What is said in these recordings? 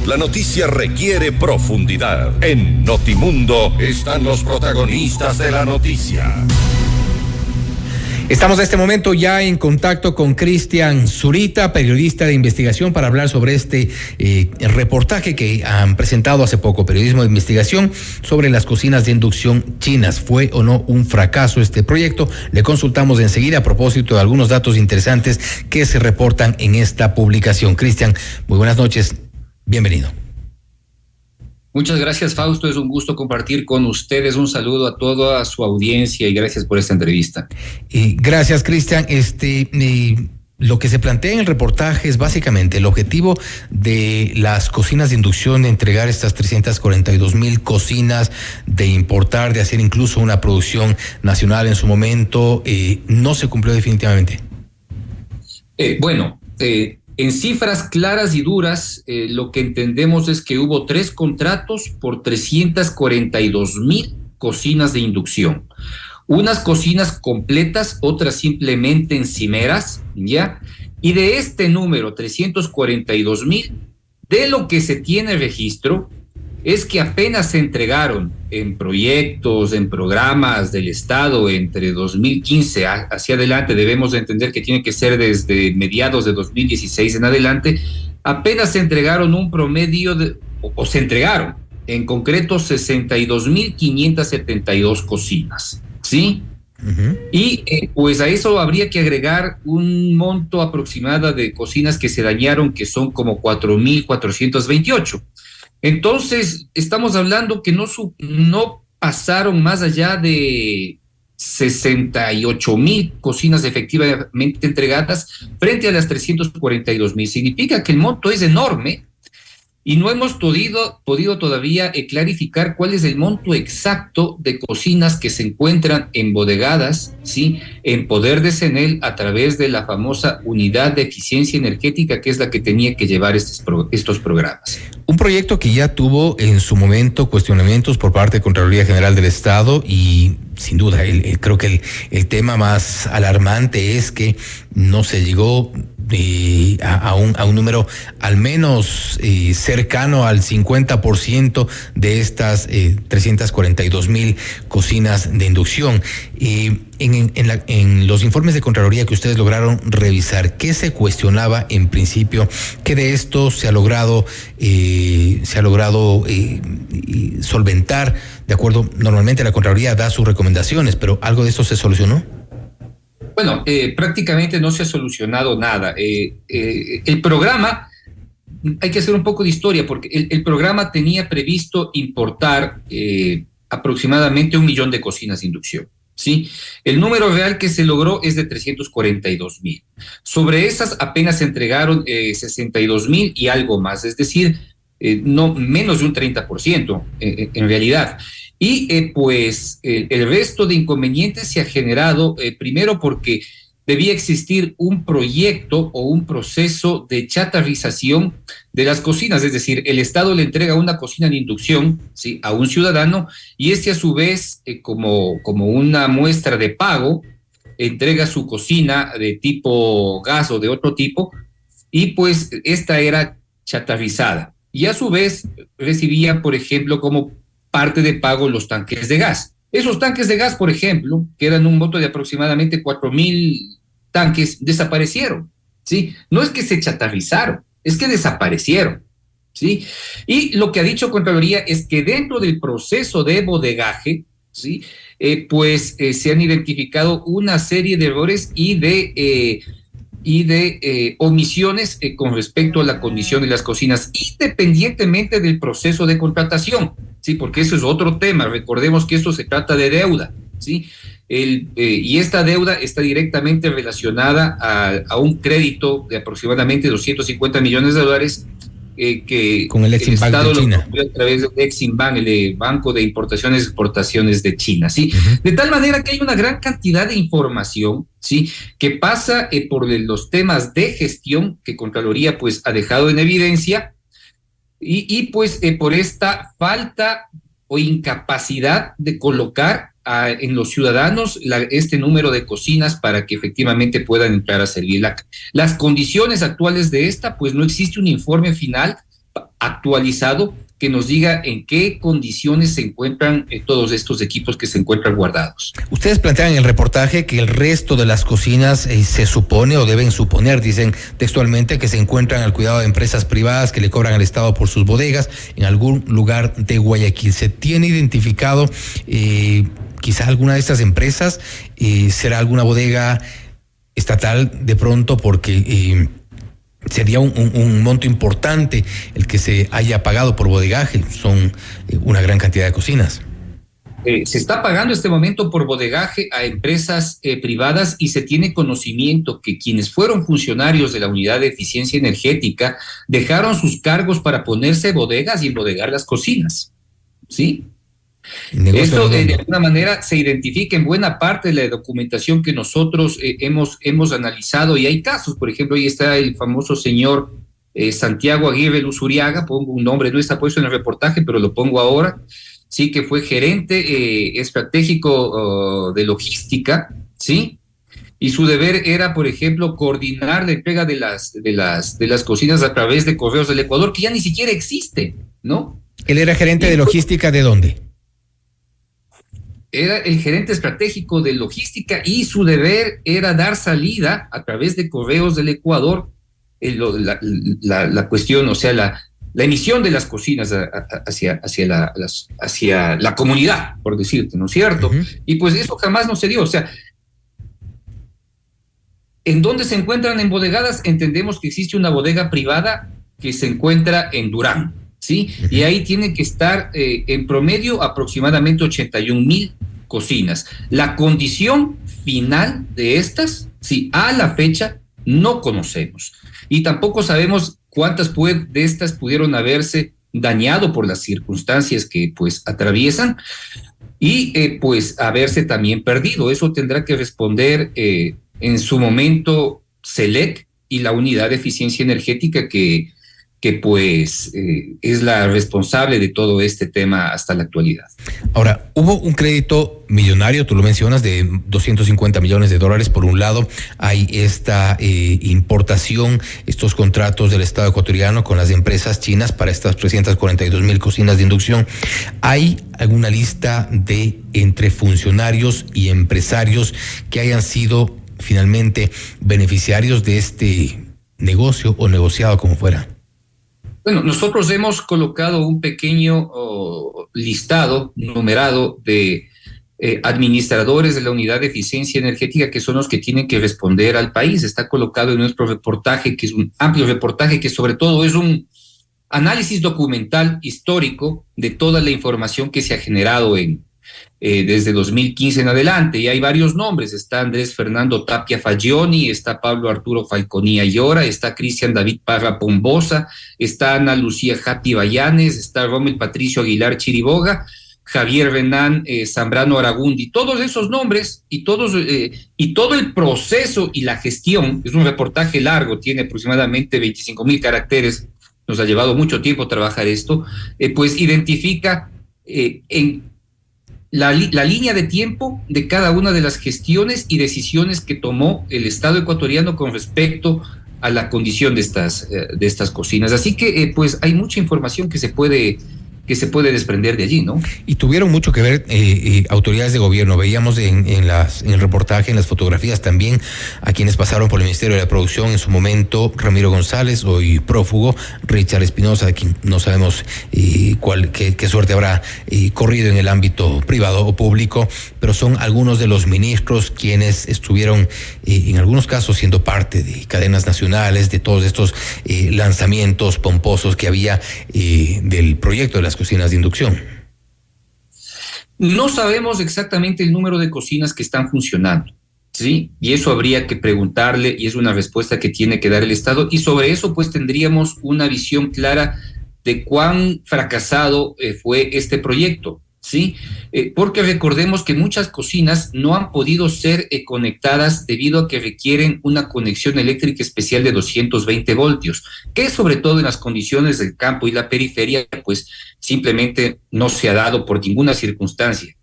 La noticia requiere profundidad. En Notimundo están los protagonistas de la noticia. Estamos en este momento ya en contacto con Cristian Zurita, periodista de investigación, para hablar sobre este reportaje que han presentado hace poco, Periodismo de Investigación, sobre las cocinas de inducción chinas. ¿Fue o no un fracaso este proyecto? Le consultamos enseguida a propósito de algunos datos interesantes que se reportan en esta publicación. Cristian, muy buenas noches, bienvenido. Muchas gracias, Fausto. Es un gusto compartir con ustedes. Un saludo a toda su audiencia y gracias por esta entrevista. Gracias, Cristian. Lo que se plantea en el reportaje es básicamente el objetivo de las cocinas de inducción de entregar estas 342,000 cocinas, de importar, de hacer incluso una producción nacional en su momento. ¿No se cumplió definitivamente? En cifras claras y duras, lo que entendemos es que hubo 3 contratos por 342,000 cocinas de inducción. Unas cocinas completas, otras simplemente encimeras, ¿ya? Y de este número, 342,000, de lo que se tiene registro, es que apenas se entregaron en proyectos, en programas del Estado entre 2015 hacia adelante. Debemos entender que tiene que ser desde mediados de 2016 en adelante. Apenas se entregaron un promedio o se entregaron en concreto 62,572 cocinas, ¿sí? Uh-huh. Y pues a eso habría que agregar un monto aproximado de cocinas que se dañaron, que son como 4,428. Entonces, estamos hablando que no pasaron más allá de 68,000 cocinas efectivamente entregadas frente a las 342,000. Significa que el monto es enorme y no hemos podido todavía clarificar cuál es el monto exacto de cocinas que se encuentran embodegadas, ¿sí?, en poder de CENEL a través de la famosa unidad de eficiencia energética, que es la que tenía que llevar estos programas. Un proyecto que ya tuvo en su momento cuestionamientos por parte de Contraloría General del Estado y sin duda creo que el tema más alarmante es que no se llegó a un número al menos cercano al 50% de estas 342,000 cocinas de inducción. En los informes de Contraloría que ustedes lograron revisar, ¿qué se cuestionaba en principio? ¿Qué de esto se ha logrado solventar? De acuerdo, normalmente la Contraloría da sus recomendaciones, pero ¿algo de esto se solucionó? Bueno, prácticamente no se ha solucionado nada. El programa, hay que hacer un poco de historia, porque el programa tenía previsto importar aproximadamente 1 millón de cocinas de inducción, ¿sí? El número real que se logró es de 342,000. Sobre esas apenas se entregaron 62,000 y algo más, es decir, no menos de un 30% en realidad. Y el resto de inconvenientes se ha generado primero porque debía existir un proyecto o un proceso de chatarrización de las cocinas, es decir, el Estado le entrega una cocina de inducción, ¿sí?, a un ciudadano y a su vez, como una muestra de pago, entrega su cocina de tipo gas o de otro tipo y pues esta era chatarrizada y a su vez recibía, por ejemplo, como parte de pago los tanques de gas. Esos tanques de gas, por ejemplo, que eran un monto de aproximadamente 4,000 tanques, desaparecieron, ¿sí? No es que se chatarrizaron, es que desaparecieron, ¿sí? Y lo que ha dicho Contraloría es que dentro del proceso de bodegaje, ¿sí?, se han identificado una serie de errores y de omisiones con respecto a la condición de las cocinas, independientemente del proceso de contratación, ¿sí? Porque eso es otro tema. Recordemos que esto se trata de deuda, ¿sí? Y esta deuda está directamente relacionada a un crédito de aproximadamente $250 millones que con el Eximbank de China, a través del Eximbank, el Banco de Importaciones y Exportaciones de China, ¿sí? Uh-huh. De tal manera que hay una gran cantidad de información, ¿sí?, que pasa por los temas de gestión que Contraloría pues ha dejado en evidencia y por esta falta o incapacidad de colocar en los ciudadanos este número de cocinas para que efectivamente puedan entrar a servir. Las condiciones actuales de esta, pues no existe un informe final actualizado que nos diga en qué condiciones se encuentran todos estos equipos que se encuentran guardados. Ustedes plantean en el reportaje que el resto de las cocinas se supone o deben suponer, dicen textualmente, que se encuentran al cuidado de empresas privadas que le cobran al Estado por sus bodegas en algún lugar de Guayaquil. ¿Se tiene identificado quizá alguna de estas empresas? ¿Será alguna bodega estatal de pronto? Porque sería un monto importante el que se haya pagado por bodegaje. Son una gran cantidad de cocinas. Se está pagando este momento por bodegaje a empresas privadas y se tiene conocimiento que quienes fueron funcionarios de la Unidad de Eficiencia Energética dejaron sus cargos para ponerse bodegas y embodegar las cocinas, ¿sí? Eso de alguna manera se identifica en buena parte de la documentación que nosotros hemos analizado, y hay casos. Por ejemplo, ahí está el famoso señor Santiago Aguirre Luzuriaga, pongo un nombre, no está puesto en el reportaje, pero lo pongo ahora, sí, que fue gerente estratégico de logística, ¿sí? Y su deber era, por ejemplo, coordinar la entrega de las cocinas a través de Correos del Ecuador, que ya ni siquiera existe, ¿no? ¿Él era gerente de logística de dónde? Era el gerente estratégico de logística y su deber era dar salida a través de Correos del Ecuador, la cuestión, o sea, la emisión de las cocinas hacia la comunidad, por decirte, ¿no es cierto? Uh-huh. Y pues eso jamás no se dio. O sea, ¿en dónde se encuentran embodegadas? Entendemos que existe una bodega privada que se encuentra en Durán, ¿sí? Uh-huh. Y ahí tiene que estar en promedio aproximadamente 81,000 cocinas. La condición final de estas, sí, a la fecha no conocemos. Y tampoco sabemos cuántas de estas pudieron haberse dañado por las circunstancias que pues atraviesan y pues haberse también perdido. Eso tendrá que responder en su momento SELEC y la Unidad de Eficiencia Energética que pues es la responsable de todo este tema hasta la actualidad. Ahora, hubo un crédito millonario, tú lo mencionas, de $250 millones. Por un lado, hay esta importación, estos contratos del Estado ecuatoriano con las empresas chinas para estas 342,000 cocinas de inducción. ¿Hay alguna lista de entre funcionarios y empresarios que hayan sido finalmente beneficiarios de este negocio o negociado como fuera? Bueno, nosotros hemos colocado un pequeño listado numerado de administradores de la Unidad de Eficiencia Energética, que son los que tienen que responder al país. Está colocado en nuestro reportaje, que es un amplio reportaje, que sobre todo es un análisis documental histórico de toda la información que se ha generado desde 2015 en adelante. Y hay varios nombres: está Andrés Fernando Tapia Fagioni, está Pablo Arturo Falconía Ayora, está Cristian David Parra Pombosa, está Ana Lucía Jati Bayanes, está Rommel Patricio Aguilar Chiriboga, Javier Renán Zambrano Aragundi. Todos esos nombres y todo el proceso y la gestión, es un reportaje largo, tiene aproximadamente 25,000 caracteres, nos ha llevado mucho tiempo trabajar esto, pues identifica en la línea de tiempo de cada una de las gestiones y decisiones que tomó el Estado ecuatoriano con respecto a la condición de estas cocinas. Así que pues hay mucha información que se puede desprender de allí, ¿no? Y tuvieron mucho que ver autoridades de gobierno. Veíamos en el reportaje, en las fotografías también, a quienes pasaron por el Ministerio de la Producción en su momento: Ramiro González, hoy prófugo; Richard Espinosa, de quien no sabemos qué suerte habrá corrido en el ámbito privado o público, pero son algunos de los ministros quienes estuvieron en algunos casos siendo parte de cadenas nacionales, de todos estos lanzamientos pomposos que había del proyecto de las cocinas de inducción. No sabemos exactamente el número de cocinas que están funcionando, ¿sí? Y eso habría que preguntarle, y es una respuesta que tiene que dar el Estado, y sobre eso pues tendríamos una visión clara de cuán fracasado fue este proyecto, ¿sí? Porque recordemos que muchas cocinas no han podido ser conectadas debido a que requieren una conexión eléctrica especial de 220 voltios, que sobre todo en las condiciones del campo y la periferia, pues simplemente no se ha dado por ninguna circunstancia.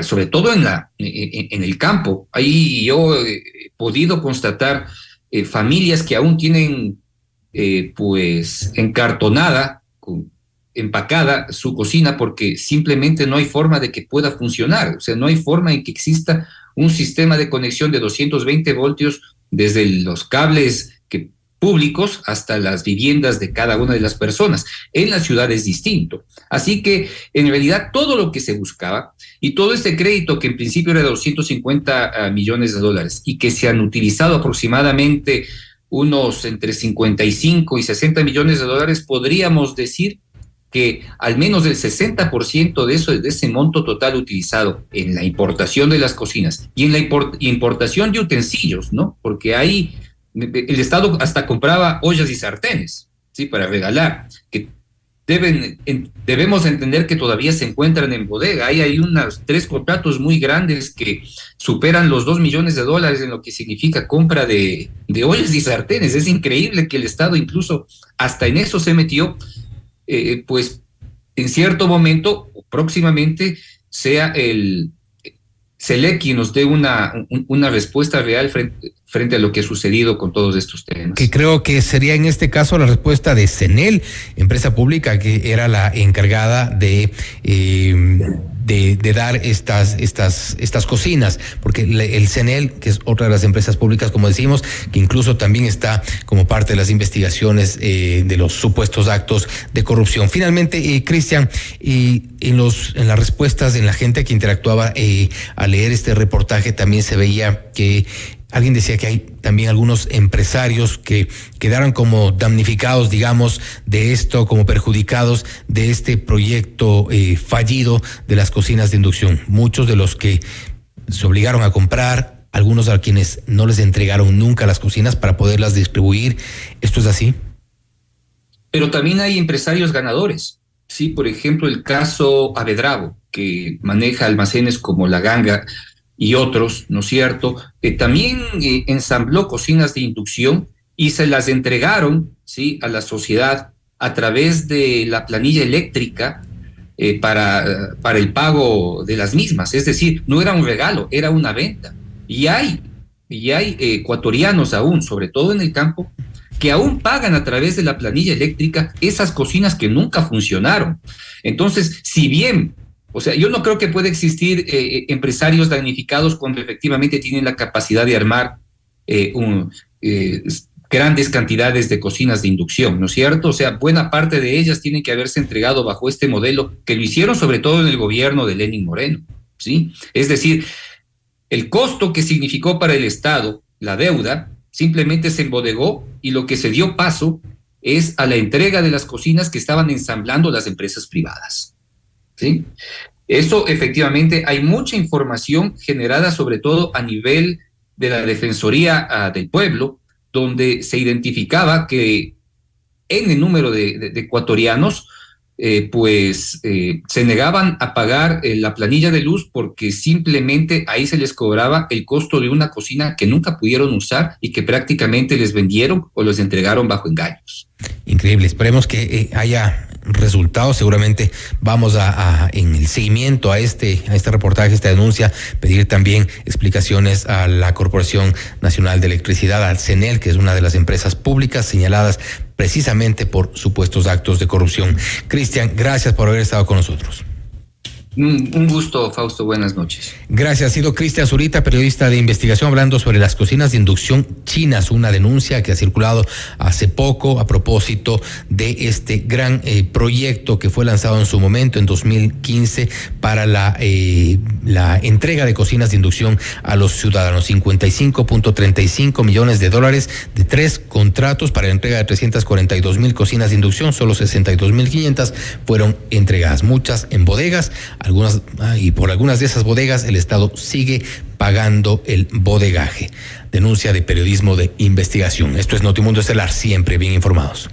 Sobre todo en el campo. Ahí yo he podido constatar familias que aún tienen pues encartonada empacada su cocina porque simplemente no hay forma de que pueda funcionar. O sea, no hay forma en que exista un sistema de conexión de 220 voltios desde los cables públicos hasta las viviendas de cada una de las personas. En la ciudad es distinto. Así que, en realidad, todo lo que se buscaba y todo este crédito que en principio era de 250 millones de dólares y que se han utilizado aproximadamente unos entre 55 y 60 millones de dólares, podríamos decir que al menos el 60% de ese monto total utilizado en la importación de las cocinas y en la importación de utensilios, ¿no? Porque ahí el Estado hasta compraba ollas y sartenes, ¿sí? Para regalar, que debemos entender que todavía se encuentran en bodega. Ahí hay unos 3 contratos muy grandes que superan los 2 millones de dólares en lo que significa compra de ollas y sartenes. Es increíble que el Estado incluso hasta en eso se metió, pues en cierto momento, próximamente, sea el SELEC quien nos dé una respuesta real frente a lo que ha sucedido con todos estos temas. Que creo que sería en este caso la respuesta de CENEL, empresa pública que era la encargada de dar estas cocinas, porque el CENEL, que es otra de las empresas públicas, como decimos, que incluso también está como parte de las investigaciones de los supuestos actos de corrupción. Finalmente, Cristian, en las respuestas en la gente que interactuaba al leer este reportaje, también se veía que alguien decía que hay también algunos empresarios que quedaron como damnificados, digamos, de esto, como perjudicados de este proyecto fallido de las cocinas de inducción. Muchos de los que se obligaron a comprar, algunos a quienes no les entregaron nunca las cocinas para poderlas distribuir. ¿Esto es así? Pero también hay empresarios ganadores. Sí, por ejemplo, el caso Abedrago, que maneja almacenes como La Ganga y otros, ¿no es cierto? También ensambló cocinas de inducción y se las entregaron, ¿sí?, a la sociedad a través de la planilla eléctrica para el pago de las mismas. Es decir, no era un regalo, era una venta. Y hay ecuatorianos aún, sobre todo en el campo, que aún pagan a través de la planilla eléctrica esas cocinas que nunca funcionaron. Entonces, si bien, o sea, yo no creo que pueda existir empresarios damnificados cuando efectivamente tienen la capacidad de armar grandes cantidades de cocinas de inducción, ¿no es cierto? O sea, buena parte de ellas tienen que haberse entregado bajo este modelo, que lo hicieron sobre todo en el gobierno de Lenín Moreno, ¿sí? Es decir, el costo que significó para el Estado la deuda simplemente se embodegó y lo que se dio paso es a la entrega de las cocinas que estaban ensamblando las empresas privadas, ¿sí? Eso efectivamente hay mucha información generada sobre todo a nivel de la Defensoría del Pueblo, donde se identificaba que en el número de ecuatorianos se negaban a pagar la planilla de luz porque simplemente ahí se les cobraba el costo de una cocina que nunca pudieron usar y que prácticamente les vendieron o les entregaron bajo engaños. Increíble, esperemos que haya resultados. Seguramente vamos en el seguimiento a este reportaje, esta denuncia, pedir también explicaciones a la Corporación Nacional de Electricidad, al CENEL, que es una de las empresas públicas señaladas precisamente por supuestos actos de corrupción. Cristian, gracias por haber estado con nosotros. Un gusto, Fausto. Buenas noches. Gracias. Ha sido Cristian Zurita, periodista de investigación, hablando sobre las cocinas de inducción chinas, una denuncia que ha circulado hace poco a propósito de este gran proyecto que fue lanzado en su momento, en 2015, para la entrega de cocinas de inducción a los ciudadanos. 55.35 millones de dólares de 3 contratos para la entrega de 342,000 cocinas de inducción. Solo 62,500 fueron entregadas, muchas en bodegas. Y por algunas de esas bodegas el Estado sigue pagando el bodegaje. Denuncia de periodismo de investigación. Esto es Notimundo Estelar, siempre bien informados.